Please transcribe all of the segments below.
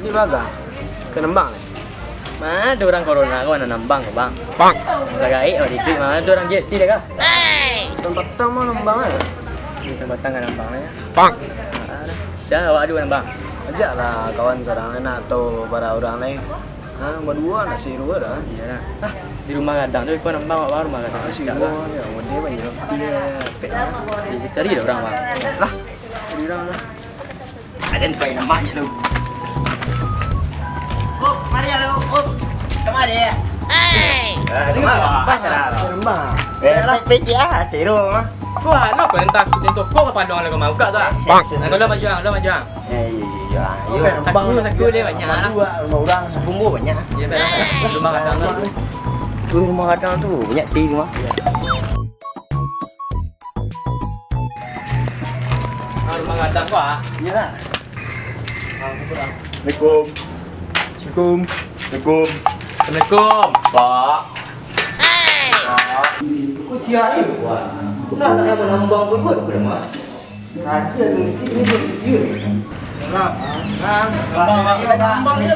Di Baga. Ke Nembang. Mana ada orang corona kau nak nambang ke bang? Bang. Lagai oh dikit mana ada orang jeti dah kah? Tempat tang mau Nembang ya. Tempat tang nambang ya. Bang. Siapa awak ada nambang? Ajaklah kawan sarang enak atau para orang lain. Ah, berdua nak si dua dah. Iyalah. Di rumah kadang tu kau nambang awak rumah kadang. Si dua ya, dia banyak dia. Cari dah orang bang. Lah, cari orang lah. Ada di bayi nambang je tu. Oh, mari ya lu. Oh, kemari ya? Nembang. PCA seru mah. Kau nak kau entah tentu kau apa dong lagi mau buka tu? Bang. Kau dah maju, dah maju. Iya. Saku dia banyak lah. Dua orang. Bumbu banyak. Ya betul. Rumah kadang tu. Tu rumah kadang tu banyak ti rumah. Rumah kadang kau ah. Iyalah. Assalamualaikum. Assalamualaikum. Assalamualaikum. Assalamualaikum. Pak. Kau siapa ni buat? Nak yang menambang pun buat ke rumah? Tadi ada mesti ini bersiul. Nak. Nambang dia.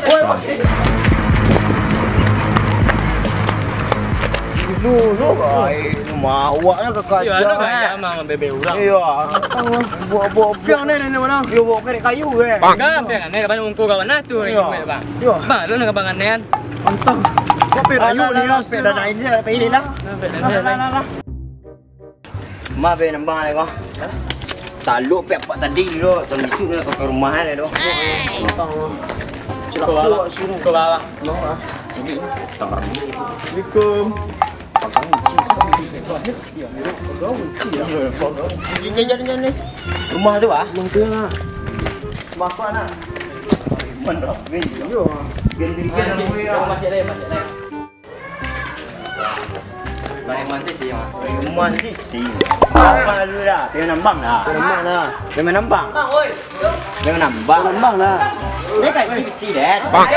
Dulu kai rumah awaknya ke kaca. Ya, ada banyak amang bebe orang. Iya. Buat Piang ni mana? Yo bawa kerek kayu ke. Bang, pengen ni kapan ungku kawan nak tu ni bang. Yo. Bang, lu nak kabangan ni. Antang. Kau perayu ni ya, sepeda naik dia pergi dah. Lah. Mak be nambang le kau. Taluk pek apa tadi tu, tuan isu nak ke rumah le tu. Antang. Kau bawa, kau bawa. Mau ah. Sini. Tangkar. Assalamualaikum. Jangan ni. Rumah tu ah. Mang tu lah. Bapa nak. Mana? Yo. Masih ada. Baik masih sih mas. Rumah sisi. Apa dulu dah? Tengah nambang dah. Nambang dah. Tengah nambang. Bang, oi. Tengah nambang. Nambang dah. Ni kan kecil dah. Bang.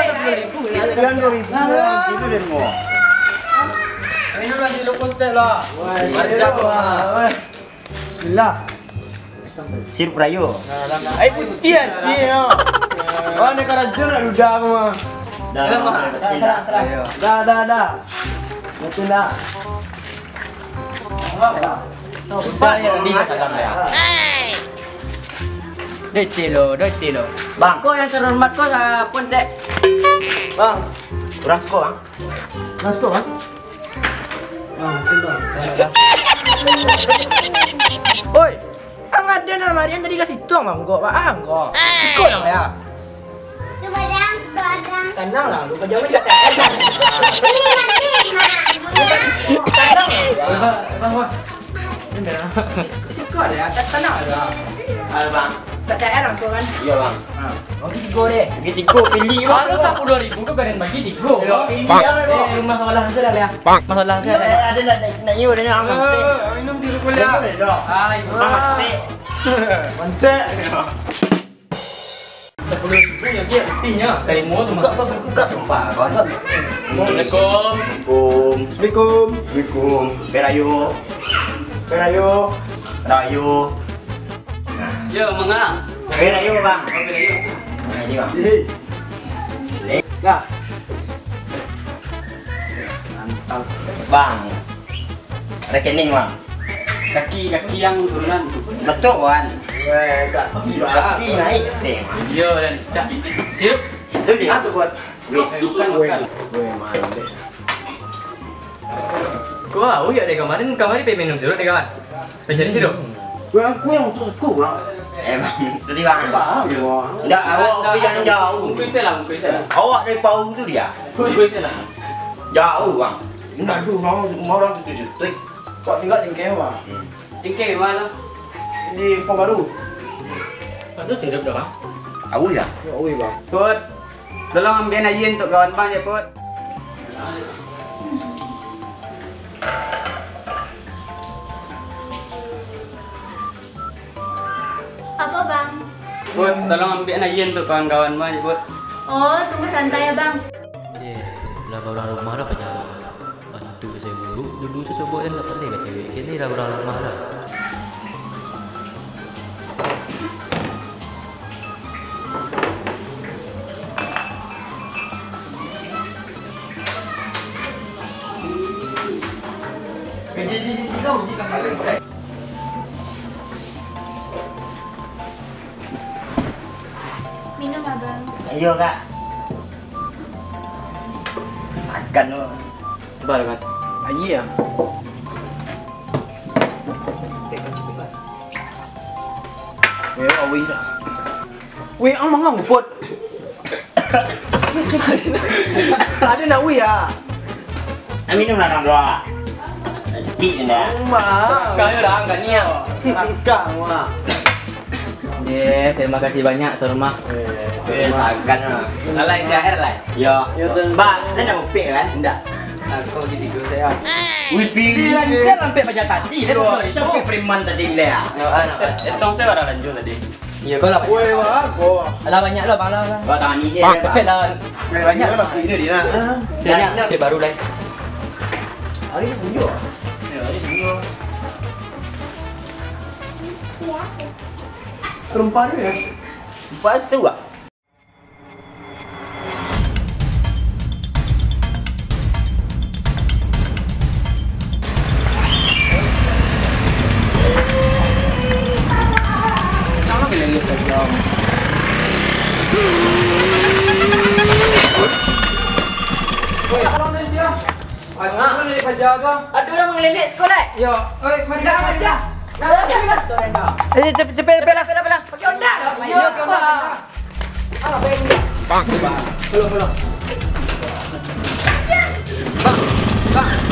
Jangan 2000. Itu dan mau. Ini lagi lupa step lah. Mari jatuh. Bismillah. Sirup rayu. Ai putih sih. Oh, ni kerajaan nak duda aku mah. Dah. Betul dah. Sumpah ya tadi katakan ya. Doi lo. Bang, Kau yang terhormat kau dah pontek. Bang, beras kau bang. nasko bang. Bang, tunggu. Oi, ang ada almari yang tadi kasih tuang bang kau, bang kau. Ikut lang ya. Tenang lah, lu kerja macam tenang. Bang. Sikot ya, tenang lah. Ada bang. Tak cair langsung kan? Iya bang. Bagi 3 deh. Bagi 3 pilih bang. Kalau 10.000 tu kalian bagi 3. Rumah masalah saya dah ya. Masalah saya dah. Ada nak you ada nak ambil. Minum di kuliah. Hai, Manse. 10.000 yang dia buktinya dari mall tu. Buka tempat kawan. Assalamualaikum. Assalamualaikum. Assalamualaikum. Perayu. Rayu. Ya, mangga. Perayu bang. Ini bang. Nah. Bang. Rekening bang. Kaki yang turunan. Betul kan? Kaki naik. Ya, dan dah. Siap. Itu dia tu buat. Bukan. Weh, mana deh. Kau tahu ya deh kemarin pergi minum sirup deh kawan. Pergi sirup. Aku yang susu bang. Bang, sedih bang. Bang. Enggak, awak pergi jangan jauh. Mungkin saya lah. Awak dari Pau tu dia. Mungkin saya lah. Jauh bang. Enggak dulu mau orang tu jutik. Kok tinggal jengkel bang? Cengkeh mana? Di Pau Baru. Itu sirup dah bang. Aku ya. Oi bang. Put, tolong ambil aja untuk kawan bang ya Put. Apa bang? Put, tolong ambil aja untuk kawan-kawan bang ya Put. Oh, tunggu santai ya bang. Lah orang rumah dah banyak bantu saya dulu saya coba kan tak pandai kat cewek. Kini dah orang rumah dah. Ayo kak. Makan lo. Sebar kan. Ayi ya. Weh, awi dah. Weh, ang mga ngupot. Ada nak weh ya. Amin tu nak doa. Nanti ni. Mah. Kau lah enggak niat. Kang mah. Terima kasih banyak tuan rumah. Sagan lah. Lalai jaher lah. Ya. Ya tuan. Bang, saya nak mopek kan? Tidak. Aku di tiga saya. Wih, pilih. Lancar sampai pajak tadi dah tu. Coba preman tadi ni lah. Tong saya baru lanjut tadi. Ya kau lah. Weh, aku. Alah banyak lah bang lah. Kau tangan ni je. Bang cepet lah. Banyak lah bagi dia nak. Banyak cepet baru lah. Hari ni tunjuk. Ya, hari ni tunjuk. Perempuan ni ya. Pas tu ah. Nama kena ni saja. Asal ni penjaga. Ada orang mengelilik sekolah. Ya, oi, mari dah, mari dah. Cepet lah. Pakai onda. Ya, kau. Belum. Bang.